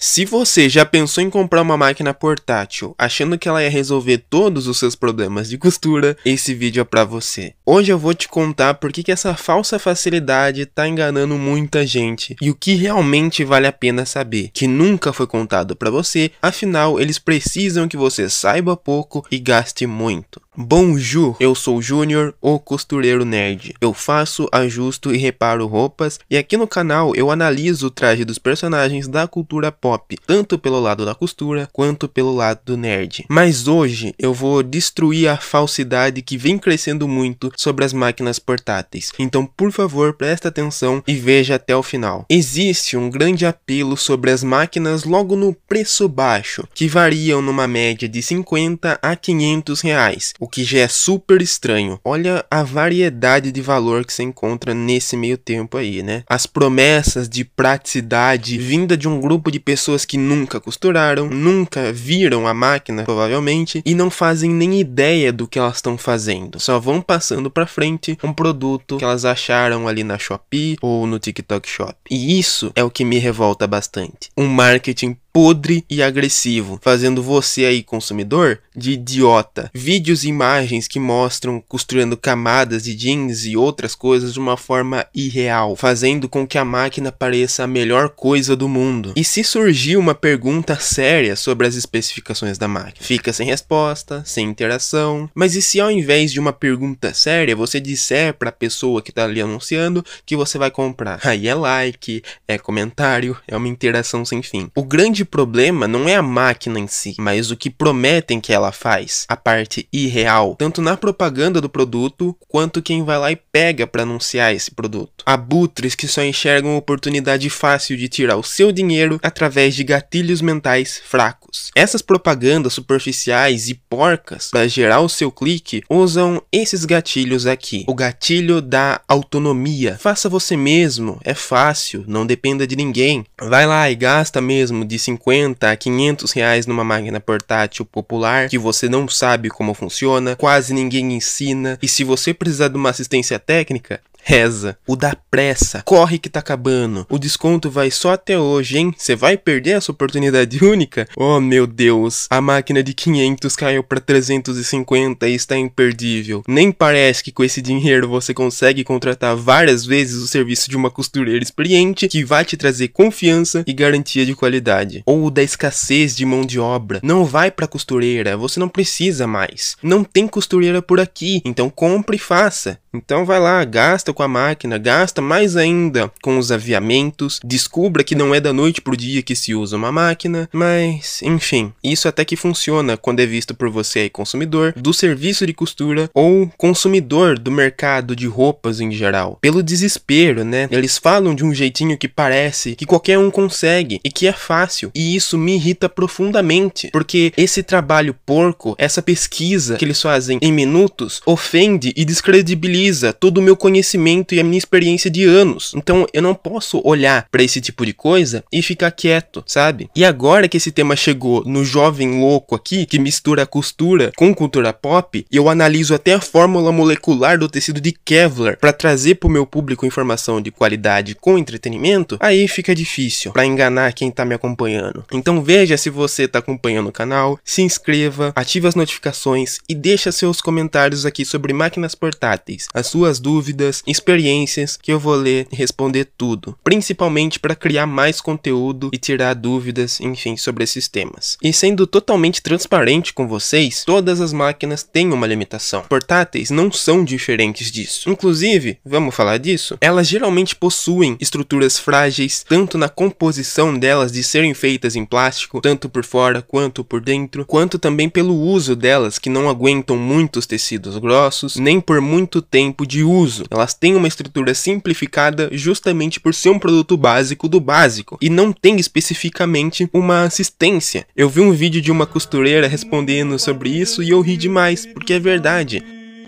Se você já pensou em comprar uma máquina portátil, achando que ela ia resolver todos os seus problemas de costura, esse vídeo é pra você. Hoje eu vou te contar por que essa falsa facilidade tá enganando muita gente e o que realmente vale a pena saber, que nunca foi contado pra você, afinal eles precisam que você saiba pouco e gaste muito. Bonjour, eu sou o Júnior, o costureiro nerd. Eu faço, ajusto e reparo roupas, e aqui no canal eu analiso o traje dos personagens da cultura pop, tanto pelo lado da costura, quanto pelo lado do nerd. Mas hoje eu vou destruir a falsidade que vem crescendo muito sobre as máquinas portáteis. Então, por favor, presta atenção e veja até o final. Existe um grande apelo sobre as máquinas logo no preço baixo, que variam numa média de 50 a 500 reais. O que já é super estranho. Olha a variedade de valor que você encontra nesse meio tempo aí, né? As promessas de praticidade vinda de um grupo de pessoas que nunca costuraram, nunca viram a máquina, provavelmente, e não fazem nem ideia do que elas estão fazendo. Só vão passando pra frente um produto que elas acharam ali na Shopee ou no TikTok Shop. E isso é o que me revolta bastante. Um marketing podre e agressivo, fazendo você aí, consumidor, de idiota. Vídeos e imagens que mostram costurando camadas de jeans e outras coisas de uma forma irreal, fazendo com que a máquina pareça a melhor coisa do mundo. E se surgir uma pergunta séria sobre as especificações da máquina, fica sem resposta, sem interação. Mas e se ao invés de uma pergunta séria, você disser pra pessoa que tá ali anunciando que você vai comprar? Aí é like, é comentário, é uma interação sem fim. O grande problema não é a máquina em si, mas o que prometem que ela faz, a parte irreal, tanto na propaganda do produto, quanto quem vai lá e pega para anunciar esse produto. Abutres que só enxergam oportunidade fácil de tirar o seu dinheiro através de gatilhos mentais fracos. Essas propagandas superficiais e porcas para gerar o seu clique usam esses gatilhos aqui. O gatilho da autonomia. Faça você mesmo, é fácil, não dependa de ninguém. Vai lá e gasta mesmo de 50 a 500 reais numa máquina portátil popular que você não sabe como funciona, quase ninguém ensina, e se você precisar de uma assistência técnica, reza. O da pressa, corre que tá acabando. O desconto vai só até hoje, hein? Você vai perder essa oportunidade única? Oh meu Deus, a máquina de 500 caiu pra 350 e está imperdível. Nem parece que com esse dinheiro você consegue contratar várias vezes o serviço de uma costureira experiente que vai te trazer confiança e garantia de qualidade. Ou o da escassez de mão de obra. Não vai pra costureira, você não precisa mais. Não tem costureira por aqui, então compre e faça. Então vai lá, gasta com a máquina, gasta mais ainda com os aviamentos, descubra que não é da noite pro dia que se usa uma máquina, mas enfim, isso até que funciona quando é visto por você aí, consumidor do serviço de costura ou consumidor do mercado de roupas em geral. Pelo desespero, né? Eles falam de um jeitinho que parece que qualquer um consegue e que é fácil, e isso me irrita profundamente, porque esse trabalho porco, essa pesquisa que eles fazem em minutos, ofende e descredibiliza todo o meu conhecimento e a minha experiência de anos. Então eu não posso olhar pra esse tipo de coisa e ficar quieto, sabe? E agora que esse tema chegou no jovem louco aqui, que mistura a costura com cultura pop, e eu analiso até a fórmula molecular do tecido de Kevlar pra trazer pro meu público informação de qualidade com entretenimento, aí fica difícil pra enganar quem tá me acompanhando. Então veja se você tá acompanhando o canal, se inscreva, ative as notificações e deixa seus comentários aqui sobre máquinas portáteis, as suas dúvidas, experiências, que eu vou ler e responder tudo, principalmente para criar mais conteúdo e tirar dúvidas, enfim, sobre esses temas. E sendo totalmente transparente com vocês, todas as máquinas têm uma limitação. Portáteis não são diferentes disso. Inclusive, vamos falar disso? Elas geralmente possuem estruturas frágeis, tanto na composição delas de serem feitas em plástico, tanto por fora quanto por dentro, quanto também pelo uso delas, que não aguentam muitos tecidos grossos, nem por muito tempo de uso. Elas têm uma estrutura simplificada justamente por ser um produto básico do básico e não tem especificamente uma assistência. Eu vi um vídeo de uma costureira respondendo sobre isso e eu ri demais, porque é verdade.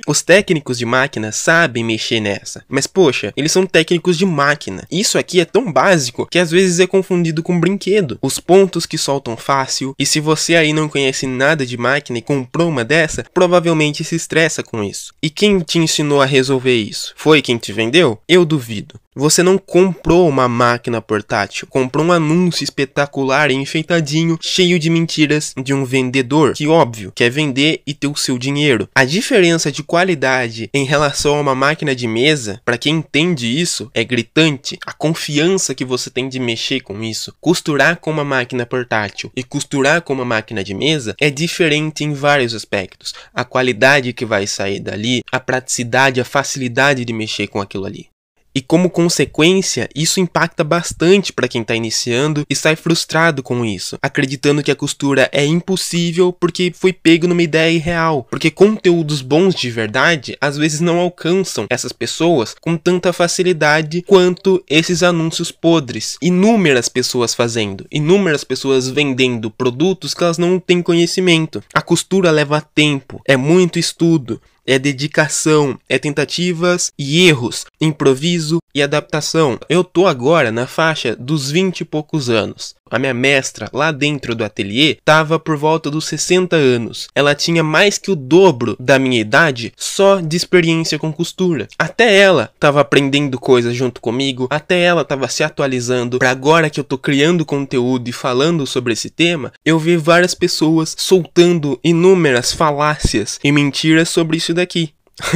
Os técnicos de máquina sabem mexer nessa, mas poxa, eles são técnicos de máquina. Isso aqui é tão básico que às vezes é confundido com brinquedo. Os pontos que soltam fácil, e se você aí não conhece nada de máquina e comprou uma dessa, provavelmente se estressa com isso. E quem te ensinou a resolver isso? Foi quem te vendeu? Eu duvido. Você não comprou uma máquina portátil, comprou um anúncio espetacular e enfeitadinho, cheio de mentiras de um vendedor, que óbvio, quer vender e ter o seu dinheiro. A diferença de qualidade em relação a uma máquina de mesa, para quem entende isso, é gritante. A confiança que você tem de mexer com isso, costurar com uma máquina portátil e costurar com uma máquina de mesa é diferente em vários aspectos. A qualidade que vai sair dali, a praticidade, a facilidade de mexer com aquilo ali. E como consequência, isso impacta bastante para quem está iniciando e sai frustrado com isso, acreditando que a costura é impossível porque foi pego numa ideia irreal. Porque conteúdos bons de verdade, às vezes não alcançam essas pessoas com tanta facilidade quanto esses anúncios podres. Inúmeras pessoas fazendo, inúmeras pessoas vendendo produtos que elas não têm conhecimento. A costura leva tempo, é muito estudo. É dedicação, é tentativas e erros, improviso e adaptação. Eu tô agora na faixa dos 20 e poucos anos. A minha mestra, lá dentro do ateliê, tava por volta dos 60 anos. Ela tinha mais que o dobro da minha idade só de experiência com costura. Até ela tava aprendendo coisas junto comigo, até ela tava se atualizando. Pra agora que eu tô criando conteúdo e falando sobre esse tema, eu vi várias pessoas soltando inúmeras falácias e mentiras sobre isso daqui.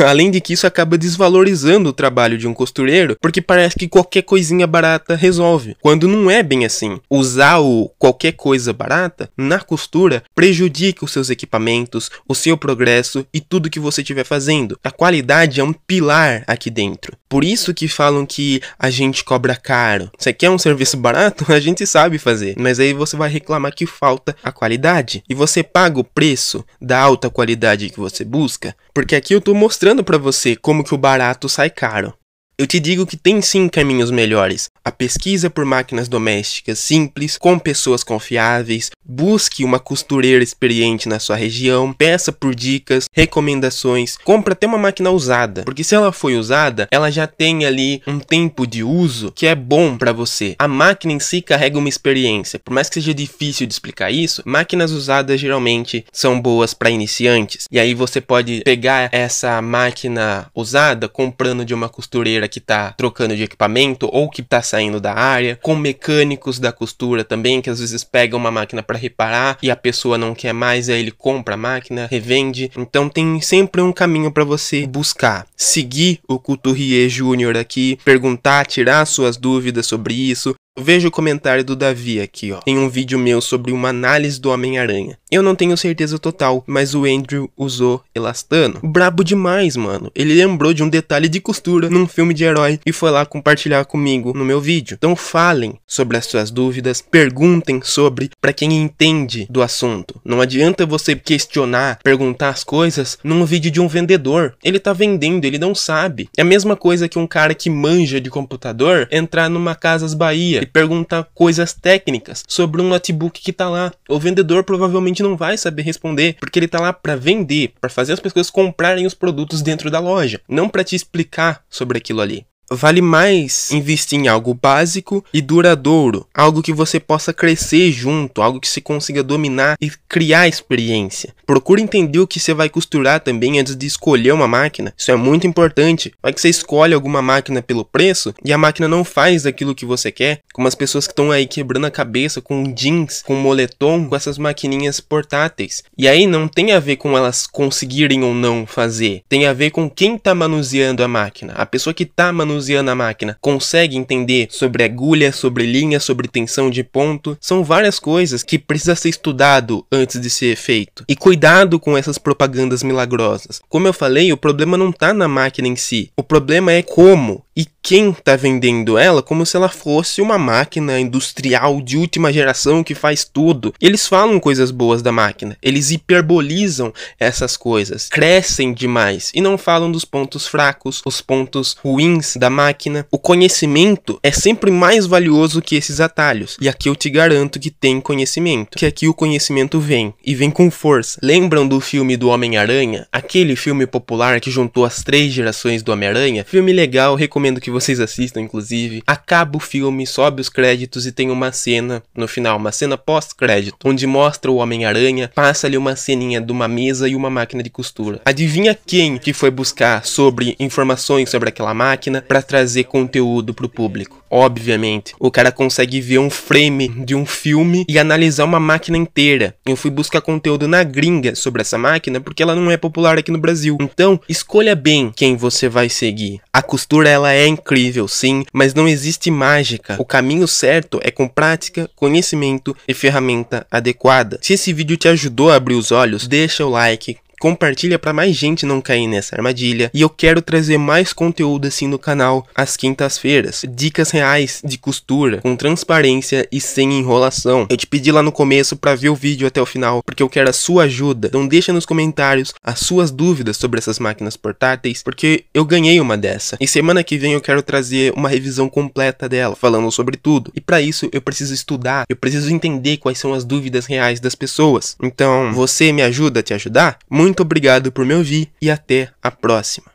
Além de que isso acaba desvalorizando o trabalho de um costureiro, porque parece que qualquer coisinha barata resolve, quando não é bem assim. Usar o qualquer coisa barata na costura prejudica os seus equipamentos, o seu progresso e tudo que você estiver fazendo. A qualidade é um pilar aqui dentro. Por isso que falam que a gente cobra caro. Você quer um serviço barato? A gente sabe fazer, mas aí você vai reclamar que falta a qualidade. E você paga o preço da alta qualidade que você busca, porque aqui eu tô mostrando pra você como que o barato sai caro. Eu te digo que tem sim caminhos melhores. A pesquisa por máquinas domésticas simples, com pessoas confiáveis, busque uma costureira experiente na sua região, peça por dicas, recomendações, compra até uma máquina usada, porque se ela foi usada, ela já tem ali um tempo de uso que é bom para você. A máquina em si carrega uma experiência, por mais que seja difícil de explicar isso, máquinas usadas geralmente são boas para iniciantes, e aí você pode pegar essa máquina usada comprando de uma costureira que tá trocando de equipamento ou que tá saindo da área, com mecânicos da costura também, que às vezes pegam uma máquina para reparar e a pessoa não quer mais, aí ele compra a máquina, revende. Então tem sempre um caminho para você buscar. Seguir o Couturier Júnior aqui, perguntar, tirar suas dúvidas sobre isso. Veja o comentário do Davi aqui, ó, em um vídeo meu sobre uma análise do Homem-Aranha. Eu não tenho certeza total, mas o Andrew usou elastano. Brabo demais, mano. Ele lembrou de um detalhe de costura num filme de herói e foi lá compartilhar comigo no meu vídeo. Então falem sobre as suas dúvidas, perguntem sobre, pra quem entende do assunto. Não adianta você questionar, perguntar as coisas num vídeo de um vendedor. Ele tá vendendo, ele não sabe. É a mesma coisa que um cara que manja de computador entrar numa Casas Bahia e perguntar coisas técnicas sobre um notebook que tá lá. O vendedor provavelmente não vai saber responder, porque ele tá lá para vender, para fazer as pessoas comprarem os produtos dentro da loja, não para te explicar sobre aquilo ali. Vale mais investir em algo básico e duradouro, algo que você possa crescer junto, algo que você consiga dominar e criar experiência. Procure entender o que você vai costurar também antes de escolher uma máquina, isso é muito importante. Vai que você escolhe alguma máquina pelo preço e a máquina não faz aquilo que você quer, como as pessoas que estão aí quebrando a cabeça com jeans, com moletom, com essas maquininhas portáteis. E aí não tem a ver com elas conseguirem ou não fazer, tem a ver com quem está manuseando a máquina. A pessoa que está manuseando a máquina consegue entender sobre agulha, sobre linha, sobre tensão de ponto. São várias coisas que precisa ser estudado antes de ser feito. E cuidado com essas propagandas milagrosas. Como eu falei, o problema não está na máquina em si. O problema é como e quem está vendendo ela como se ela fosse uma máquina industrial de última geração que faz tudo. Eles falam coisas boas da máquina, eles hiperbolizam essas coisas, crescem demais e não falam dos pontos fracos, os pontos ruins da máquina. O conhecimento é sempre mais valioso que esses atalhos, e aqui eu te garanto que tem conhecimento, que aqui o conhecimento vem, e vem com força. Lembram do filme do Homem-Aranha? Aquele filme popular que juntou as 3 gerações do Homem-Aranha? Filme legal, recomendo recomendo que vocês assistam, inclusive. Acaba o filme, sobe os créditos e tem uma cena no final, uma cena pós-crédito, onde mostra o Homem-Aranha, passa ali uma ceninha de uma mesa e uma máquina de costura. Adivinha quem que foi buscar sobre informações sobre aquela máquina para trazer conteúdo pro público? Obviamente, o cara consegue ver um frame de um filme e analisar uma máquina inteira. Eu fui buscar conteúdo na gringa sobre essa máquina porque ela não é popular aqui no Brasil. Então, escolha bem quem você vai seguir. A costura, ela é incrível, sim, mas não existe mágica. O caminho certo é com prática, conhecimento e ferramenta adequada. Se esse vídeo te ajudou a abrir os olhos, deixa o like, compartilha para mais gente não cair nessa armadilha. E eu quero trazer mais conteúdo assim no canal às quintas-feiras. Dicas reais de costura, com transparência e sem enrolação. Eu te pedi lá no começo para ver o vídeo até o final, porque eu quero a sua ajuda. Então deixa nos comentários as suas dúvidas sobre essas máquinas portáteis, porque eu ganhei uma dessa. E semana que vem eu quero trazer uma revisão completa dela, falando sobre tudo. E para isso eu preciso estudar, eu preciso entender quais são as dúvidas reais das pessoas. Então, você me ajuda a te ajudar? Muito obrigado por me ouvir e até a próxima.